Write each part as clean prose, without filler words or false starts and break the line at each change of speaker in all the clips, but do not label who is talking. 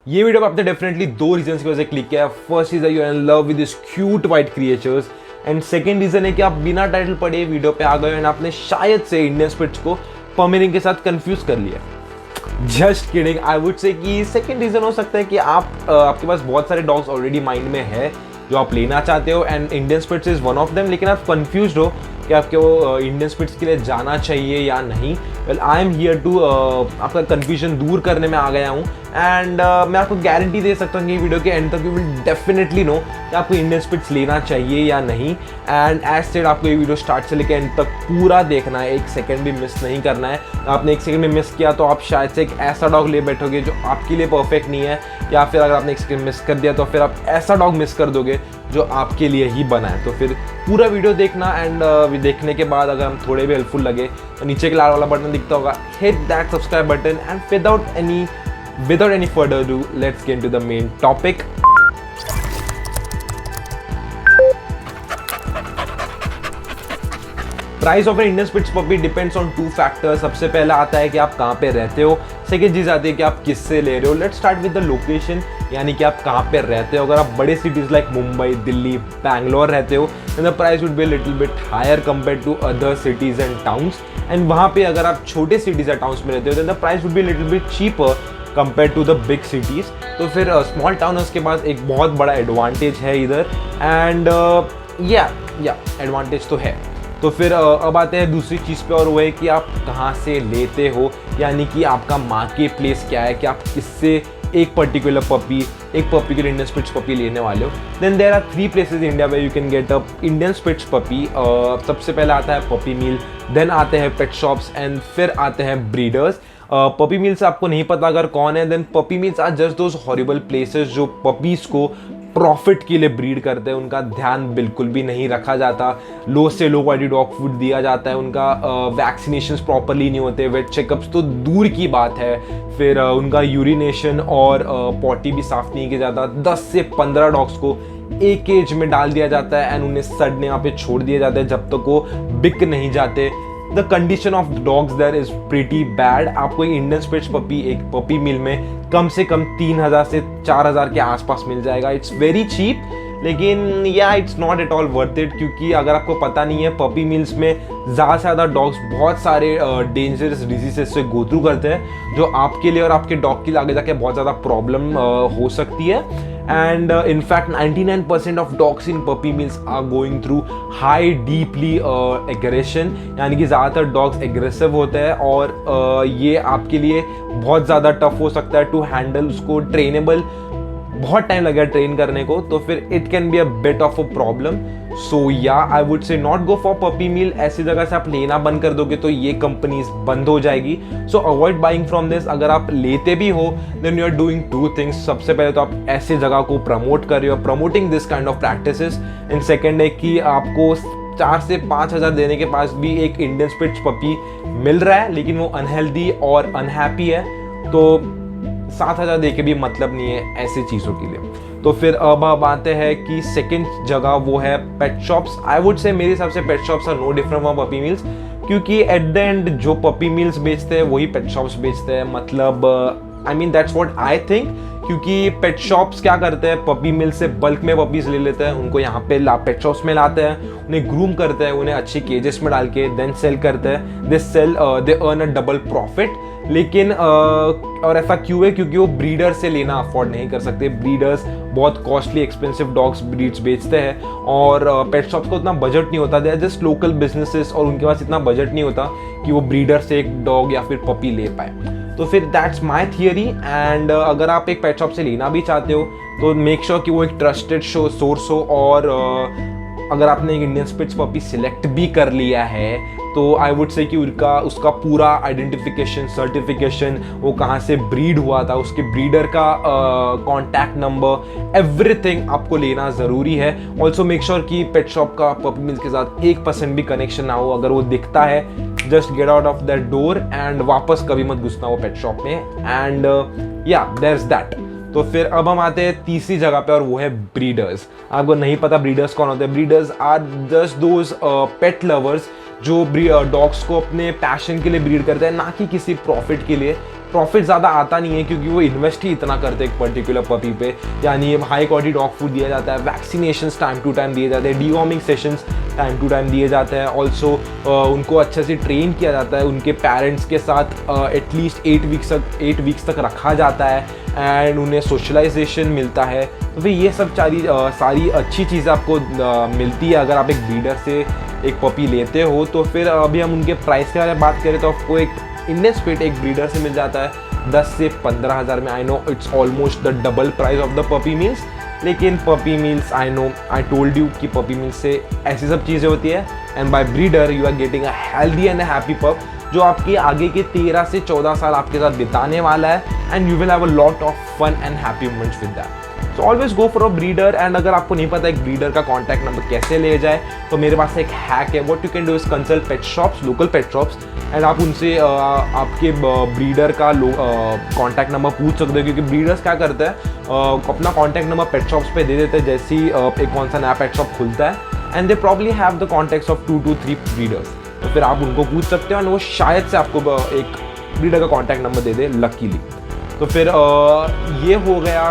ये वीडियो आपने डेफिनेटली दो रीजन की वजह से क्लिक किया है। First is you are in love with this cute white creatures, and second reason है कि आप बिना टाइटल पढ़े वीडियो पे आ गए एंड आपने शायद से इंडियन स्पिट्स को पमेरिन के साथ कंफ्यूज कर लिया। जस्ट किडिंग, आई वुड से कि सेकंड रीजन हो सकता है कि आपके पास बहुत सारे डॉग्स ऑलरेडी माइंड में है जो आप लेना चाहते हो and Indian spitz is one of them, लेकिन आप कंफ्यूज हो कि आपको इंडियन स्पिट्स के लिए जाना चाहिए या नहीं। Well I am here to आपका कंफ्यूजन दूर करने में आ गया हूँ एंड मैं आपको गारंटी दे सकता हूँ कि वीडियो के एंड तक यू विल डेफिनेटली नो कि आपको इंडियन स्पिट्स लेना चाहिए या नहीं। एंड एज सेड आपको ये वीडियो स्टार्ट से लेकर एंड तक पूरा देखना है, एक सेकंड भी मिस नहीं करना है। आपने एक सेकंड में मिस किया तो आप शायद से एक ऐसा डॉग ले बैठोगे जो आपके लिए परफेक्ट नहीं है, या फिर अगर आपने एक सेकंड मिस कर दिया तो फिर आप ऐसा डॉग मिस कर दोगे जो आपके लिए ही बना है। तो फिर पूरा वीडियो देखना एंड देखने के बाद अगर हम थोड़े भी हेल्पफुल लगे तो नीचे के लाल वाला बटन दिखता होगा, hit that subscribe button and without any further ado, let's get into the main topic. Price of an Indian spitz puppy depends on two factors. सबसे पहला आता है कि आप कहाँ पे रहते हो, सेकेंड चीज आती है कि आप किससे ले रहे हो। Let's start with the location, यानी कि आप कहाँ पे रहते हो। अगर आप बड़े सिटीज लाइक मुंबई, दिल्ली, बैंगलोर रहते हो then the price would be little bit higher compare to other cities and towns. And वहाँ पे अगर आप छोटे सिटीज या टाउन्स में रहते हो then the price would be little bit cheaper compare to the big cities. तो फिर स्मॉल टाउनर्स के पास एक बहुत बड़ा एडवांटेज है इधर एंड या एडवांटेज तो है। तो फिर अब आते हैं दूसरी चीज़ पे और वो है कि आप कहाँ से लेते हो, यानी कि आपका मार्केट प्लेस क्या है, कि आप किससे एक पर्टिकुलर पपी, एक पर्टिकुलर इंडियन स्पिट्स पपी लेने वाले हो। Then there are 3 places India where you can get a Indian spitz puppy. सबसे पहले आता है पपी मिल, देन आते हैं पेट शॉप्स एंड फिर आते हैं ब्रीडर्स। पपी मिल्स आपको नहीं पता अगर कौन है, then puppy mills are just those horrible places जो पपीज को प्रॉफिट के लिए ब्रीड करते हैं। उनका ध्यान बिल्कुल भी नहीं रखा जाता, लो से लो क्वालिटी डॉग फूड दिया जाता है, उनका वैक्सीनेशंस प्रॉपरली नहीं होते, वेट चेकअप्स तो दूर की बात है। फिर उनका यूरिनेशन और पॉटी भी साफ नहीं किया जाता। 10 से 15 डॉग्स को एक केज में डाल दिया जाता है एंड उन्हें सड़ने यहाँ पे छोड़ दिया जाता है जब तक वो बिक नहीं जाते। The condition of dogs there is pretty bad. आपको एक इंडियन स्पिट्स पपी एक पपी मिल में कम से कम 3000 से 4000 के आसपास मिल जाएगा। इट्स वेरी चीप, लेकिन या it's not at all worth it, क्योंकि अगर आपको पता नहीं है पपी मिल्स में ज़्यादा से ज़्यादा डॉग्स बहुत सारे डेंजरस डिजीजेस से गो थ्रू करते हैं जो आपके लिए और आपके डॉग के लिए आगे जाके बहुत ज़्यादा प्रॉब्लम हो सकती है। And in fact 99% of dogs in puppy mills are going through high deeply aggression, यानी कि ज़्यादातर डॉग्स एग्रेसिव होते हैं और ये आपके लिए बहुत ज़्यादा टफ हो सकता है टू हैंडल। उसको ट्रेनेबल बहुत टाइम लगेगा ट्रेन करने को, तो फिर it can be a bit of a problem. So या I would say not go for puppy mill. ऐसी जगह से आप लेना बंद कर दोगे तो ये कंपनीज बंद हो जाएगी। So avoid buying from this. अगर आप लेते भी हो then you are doing 2 things. सबसे पहले तो आप ऐसी जगह को प्रमोट कर रहे हो, promoting this kind of practices, and second है कि आपको 4 से 5000 देने के पास भी एक इंडियन स्पिट्स पपी मिल रहा है लेकिन वो अनहेल्दी और अनहैप्पी है, तो 7000 दे के भी मतलब नहीं है ऐसी चीज़ों के लिए। तो फिर अब आते हैं कि सेकंड जगह वो है पेट शॉप्स। आई वुड से मेरे हिसाब से pet shops are no different from puppy mills, क्योंकि एट द एंड जो पपी मिल्स बेचते हैं वही पेट शॉप्स बेचते हैं। मतलब I mean that's what I think, क्योंकि पेट शॉप्स क्या करते हैं, पपी मिल से बल्क में पपीज ले लेते हैं, उनको यहाँ पे पेट शॉप्स में लाते हैं, उन्हें ग्रूम करते हैं, उन्हें अच्छी केजेस में डाल के देन सेल करते हैं। They earn a double profit. लेकिन और ऐसा क्यों है, क्योंकि वो ब्रीडर से लेना अफोर्ड नहीं कर सकते। ब्रीडर्स बहुत कॉस्टली एक्सपेंसिव डॉग्स ब्रीड्स बेचते हैं और पेट शॉप्स को उतना बजट नहीं होता। They are just local businesses और उनके पास इतना बजट नहीं होता कि वो ब्रीडर से एक डॉग या फिर पपी ले पाए। तो फिर दैट्स माई थियरी। एंड अगर आप एक पेट शॉप से लेना भी चाहते हो तो मेक श्योर कि वो एक ट्रस्टेड सोर्स हो, और अगर आपने एक इंडियन स्पिट्स पपी सिलेक्ट भी कर लिया है तो आई वुड से कि उसका पूरा आइडेंटिफिकेशन, सर्टिफिकेशन, वो कहाँ से ब्रीड हुआ था, उसके ब्रीडर का कॉन्टैक्ट नंबर, एवरीथिंग आपको लेना ज़रूरी है। ऑल्सो मेक श्योर कि पेट शॉप का पपी मिल्स के साथ 1% भी कनेक्शन ना हो। अगर वो दिखता है just get out of that door and वापस कभी मत घुसना वो पेट शॉप में। एंड या देयर्स दैट। तो फिर अब हम आते हैं तीसरी जगह पे और वो है ब्रीडर्स। आपको नहीं पता ब्रीडर्स कौन होते हैं? Breeders are just those pet lovers जो डॉग्स को अपने पैशन के लिए ब्रीड करते हैं, ना कि किसी प्रॉफिट के लिए। प्रॉफिट ज़्यादा आता नहीं है क्योंकि वो इन्वेस्ट ही इतना करते हैं एक पर्टिकुलर पपी पे। यानी हाई क्वालिटी डॉग फूड दिया जाता है, वैक्सीनेशंस टाइम टू टाइम दिए जाते हैं, deworming sessions time to time दिए जाते हैं। ऑल्सो उनको अच्छे से ट्रेन किया जाता है, उनके पेरेंट्स के साथ एटलीस्ट 8 वीक्स तक रखा जाता है एंड उन्हें सोशलाइजेशन मिलता है। तो फिर ये सब सारी अच्छी चीज़ें आपको मिलती है अगर आप एक ब्रीडर से एक पपी लेते हो। तो फिर अभी हम उनके प्राइस के बारे में बात करें तो आपको एक इंडियन स्पिट एक ब्रीडर से मिल जाता है 10 से 15 हज़ार में। I know it's almost the double price of the puppy mills, लेकिन puppy mills I know I told you कि पपी मील्स से ऐसी सब चीज़ें होती है and by breeder you are getting a healthy and happy pup जो आपके आगे के 13 से 14 साल आपके साथ बिताने वाला है and you will have a lot of fun and happy moments with that. So always go for a breeder. And अगर आपको नहीं पता एक ब्रीडर का कॉन्टैक्ट नंबर कैसे ले जाए तो मेरे पास एक हैक है। What you can do is consult pet shops, local pet shops, and आप उनसे आपके ब्रीडर का कॉन्टैक्ट नंबर पूछ सकते हो क्योंकि ब्रीडर्स क्या करते हैं अपना कॉन्टैक्ट नंबर पेट शॉप्स पे दे देते हैं जैसे ही एक कौन सा नया पेट शॉप खुलता है and they probably have the contacts of 2 to 3 breeders. तो फिर आप उनको पूछ सकते हो और वो शायद से आपको एक ब्रीडर का कॉन्टैक्ट नंबर दे दे लकीली। तो फिर ये हो गया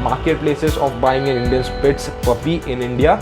market places of buying an Indian spitz puppy in India.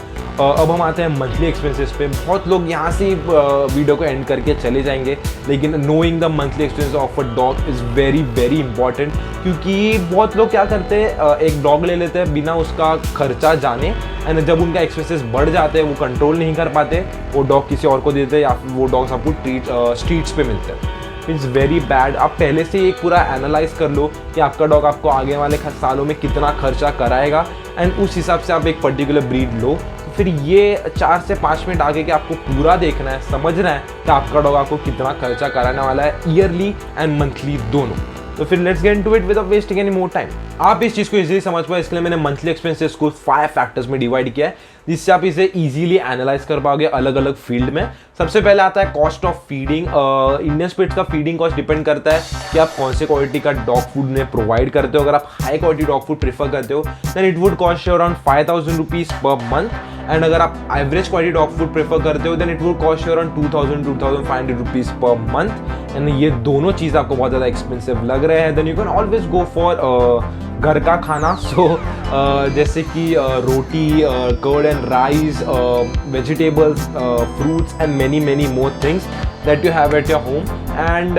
अब हम आते हैं मंथली एक्सपेंसेस पे। बहुत लोग यहाँ से वीडियो को एंड करके चले जाएंगे, लेकिन knowing the monthly expenses of a dog is very very important क्योंकि बहुत लोग क्या करते हैं एक डॉग ले लेते हैं बिना उसका खर्चा जाने एंड जब उनका एक्सपेंसेस बढ़ जाते हैं वो कंट्रोल नहीं कर पाते, वो डॉग किसी और को देते हैं या फिर वो डॉग्स आपको स्ट्रीट्स पे मिलते हैं। It's very bad. आप पहले से एक पूरा एनालाइज कर लो कि आपका डॉग आपको आगे वाले सालों में कितना खर्चा कराएगा एंड उस हिसाब से आप एक पर्टिकुलर ब्रीड लो। तो फिर ये 4 से 5 मिनट आगे के आपको पूरा देखना है, समझना है कि आपका डॉग आपको कितना खर्चा कराने वाला है ईयरली एंड मंथली दोनों। तो फिर let's get into it without wasting any more time. आप इस चीज़ को इजीली समझ पाओ इसलिए मैंने मंथली एक्सपेंसेस को 5 फैक्टर्स में डिवाइड किया है जिससे आप इसे इजीली एनालाइज कर पाओगे अलग अलग फील्ड में। सबसे पहले आता है cost of feeding. Indian spitz का फीडिंग कॉस्ट डिपेंड करता है कि आप कौन से क्वालिटी का डॉग फूड में प्रोवाइड करते हो। अगर आप high quality dog food prefer करते हो then it would cost you around 5000 rupees per month and अगर आप average quality dog food prefer करते हो then it would cost you around 2500 rupees per month. And ये दोनों चीज़ आपको बहुत ज़्यादा एक्सपेंसिव लग रहे हैं then you can always go for घर का खाना। सो जैसे कि roti, curd and rice, vegetables, fruits and many more things that you have at your home and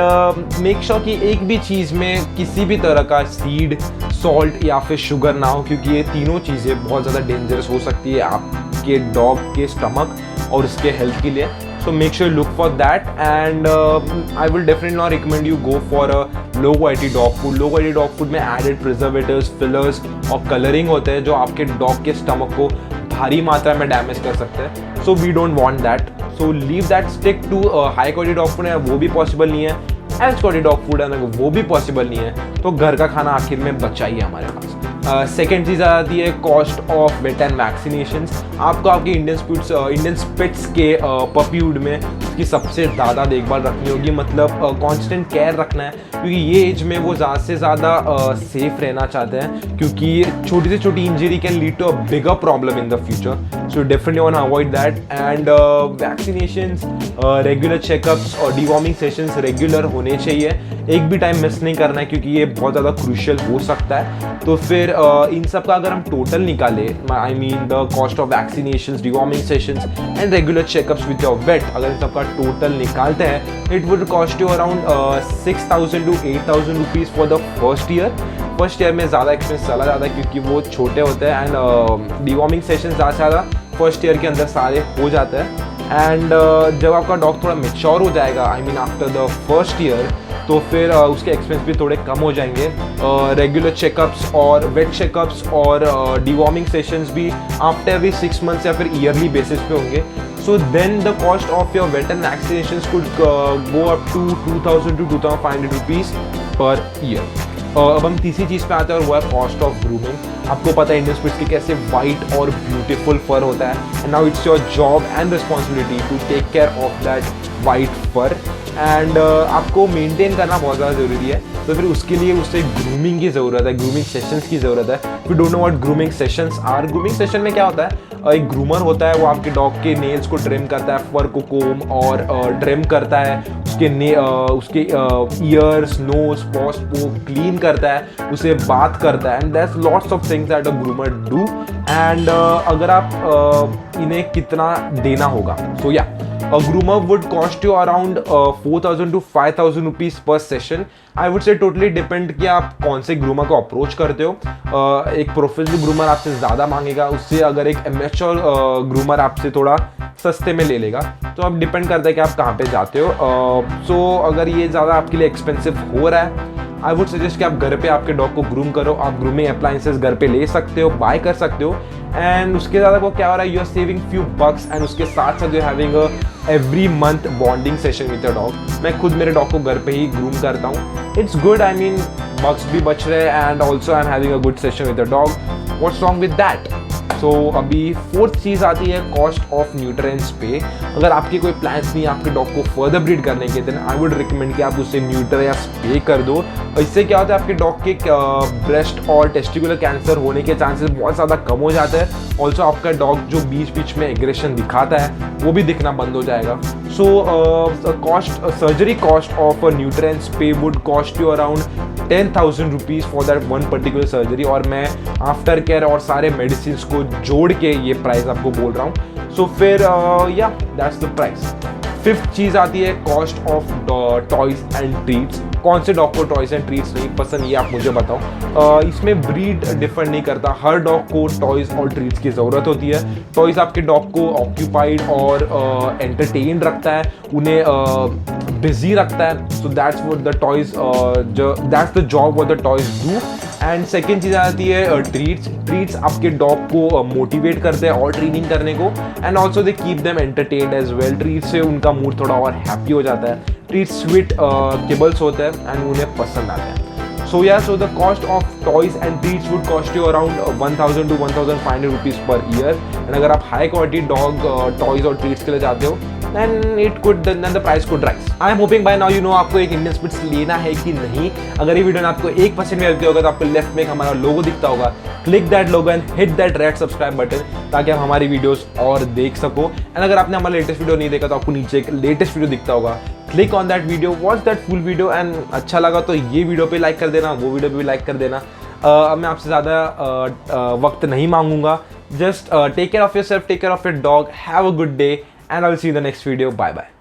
make sure कि एक भी चीज़ में किसी भी तरह का सीड, सॉल्ट या फिर शुगर ना हो क्योंकि ये तीनों चीज़ें बहुत ज़्यादा डेंजरस हो सकती है आपके डॉग के स्टमक और उसके हेल्थ के लिए। So make sure you look for that and I will definitely not recommend you go for a low quality dog food. Low quality dog food में added preservatives, fillers और coloring होते हैं जो आपके dog के stomach को भारी मात्रा में डैमेज कर सकते हैं। So we don't want that. So leave that, stick to high quality dog food है वो भी possible नहीं है, एवरेज क्वालिटी डॉग फूड है वो भी पॉसिबल नहीं है, तो घर का खाना आखिर में बचा ही है हमारे पास। सेकेंड चीज़ आती है cost of vet and vaccinations. आपको आपके इंडियन स्पिट्स के पपीहुड में उसकी सबसे ज़्यादा देखभाल रखनी होगी, मतलब कांस्टेंट केयर रखना है क्योंकि ये एज में वो ज़्यादा से ज़्यादा सेफ रहना चाहते हैं क्योंकि छोटी से छोटी injury can lead to a bigger problem in the future. So definitely want to avoid that and vaccinations, regular checkups और डिवॉर्मिंग सेशंस रेगुलर होने चाहिए, एक भी टाइम मिस नहीं करना है क्योंकि ये बहुत ज़्यादा क्रूशियल हो सकता है। तो फिर इन सब का अगर हम टोटल निकाले, I mean the cost of vaccinations, deworming sessions and regular checkups with your weight, अगर इन सब का टोटल निकालते हैं it would cost you around 6000 to 8000 rupees for the first year. First year में ज़्यादा एक्सपेंस चला जाता है क्योंकि वो छोटे होते हैं एंड डिवॉर्मिंग सेशन ज़्यादा से ज़्यादा फर्स्ट ईयर के अंदर सारे हो जाते हैं एंड जब आपका डॉग थोड़ा मेच्योर हो जाएगा, I mean after the first year, तो फिर उसके एक्सपेंस भी थोड़े कम हो जाएंगे। रेगुलर चेकअप्स और वेट चेकअप्स और डिवॉर्मिंग सेशंस भी आफ्टर एवरी 6 मंथ्स या फिर ईयरली बेसिस पे होंगे। So then the cost of your vet and vaccinations could go up to 2000 to 2500 rupees per year. अब हम तीसरी चीज़ पे आते हैं और वो है कॉस्ट ऑफ ग्रूमिंग। आपको पता है इंडियन स्पिट्स के कैसे वाइट और ब्यूटीफुल फर होता है and now it's your job and responsibility to take care of that white fur and आपको मेंटेन करना बहुत ज़्यादा ज़रूरी है। तो फिर उसके लिए उससे ग्रूमिंग की ज़रूरत है, ग्रूमिंग सेशंस की ज़रूरत है। We don't know what grooming sessions are. Grooming session में क्या होता है, एक ग्रूमर होता है, वो आपके डॉग के नेल्स को ट्रिम करता है, फर को कोम और ट्रिम करता है, उसके ईयर्स, नोज, पॉस को क्लीन करता है, उसे बात करता है, and that's lots of things that a groomer do. And अगर आप इन्हें कितना देना होगा, सो या a groomer would cost you around 4,000 to 5,000 rupees per session. I would say totally depend कि आप कौन से ग्रूमर को अप्रोच करते हो। एक प्रोफेशनल ग्रूमर आपसे ज़्यादा मांगेगा, उससे अगर एक एमेच्योर ग्रूमर आपसे थोड़ा सस्ते में ले लेगा। तो अब डिपेंड करता है कि आप कहाँ पे जाते हो। सो अगर ये ज़्यादा आपके लिए एक्सपेंसिव हो रहा है, आई वुड सजेस्ट कि आप घर पे आपके डॉग को ग्रूम करो। आप ग्रूमिंग अप्लायंसेस घर पे ले सकते हो, बाय कर सकते हो, एंड उसके ज़्यादा को क्या हो रहा है, you are saving few bucks, and उसके साथ साथ you are having a every month bonding session with your dog. मैं खुद मेरे डॉग को घर पे ही ग्रूम करता हूँ। It's good, I mean bucks भी बच रहे हैं and also I am having a good session with your dog. What's wrong with that? So अभी फोर्थ चीज़ आती है cost of neuter and spay. अगर आपके कोई प्लान्स नहीं है आपके डॉग को फर्दर ब्रीड करने के, देन आई वुड रिकमेंड कि आप उसे न्यूटर या स्पे कर दो। इससे क्या होता है, आपके डॉग के ब्रेस्ट और टेस्टिकुलर कैंसर होने के चांसेस बहुत ज़्यादा कम हो जाते हैं। ऑल्सो आपका डॉग जो बीच बीच में एग्रेशन दिखाता है वो भी दिखना बंद हो जाएगा। So surgery cost of neuter and spay would cost you around 10,000 rupees for that one particular surgery, और मैं आफ्टर केयर और सारे मेडिसिन को जोड़ के ये प्राइस आपको बोल रहा हूँ। सो फिर या दैट्स द प्राइस। फिफ्थ चीज़ आती है cost of toys and treats. कौन से डॉग को टॉयज एंड ट्रीट्स नहीं पसंद, ये आप मुझे बताओ। इसमें ब्रीड डिफर नहीं करता, हर डॉग को टॉयज और ट्रीट्स की ज़रूरत होती है। टॉयज आपके डॉग को ऑक्यूपाइड और एंटरटेन रखता है, उन्हें बिजी रखता है। So that's what the toys, that's the job what the toys do. And second चीज़ आती है ट्रीट्स। ट्रीट्स आपके डॉग को मोटिवेट करते हैं और ट्रेनिंग करने को, and also they keep them entertained as well. Treat से उनका मूड थोड़ा और हैप्पी हो जाता है। ट्रीट स्वीट किबल्स होते हैं एंड उन्हें पसंद आते हैं। सो या so the cost of toys and treats would cost you around 1,000 to 1,500 rupees per year. And अगर आप हाई क्वालिटी डॉग टॉयज और ट्रीट्स के लिए जाते हो, then the price could rise. I am hoping by now you know आपको एक Indian स्पिट्स लेना है कि नहीं। अगर ये वीडियो ने आपको 1% में लगती होगा तो आपको लेफ्ट में हमारा लोगो दिखता होगा, click that logo and hit that red subscribe button ताकि आप हमारी वीडियोस और देख सको। एंड अगर आपने हमारा लेटेस्ट वीडियो नहीं देखा तो आपको नीचे एक लेटेस्ट वीडियो दिखता होगा, click on that video, watch that full video, and अच्छा लगा तो ये वीडियो पे लाइक कर देना, वो वीडियो पे भी लाइक कर देना। मैं आपसे ज़्यादा वक्त नहीं मांगूंगा। Just take care of yourself, take care of your dog, have a good day, and I'll see you in the next video. Bye bye.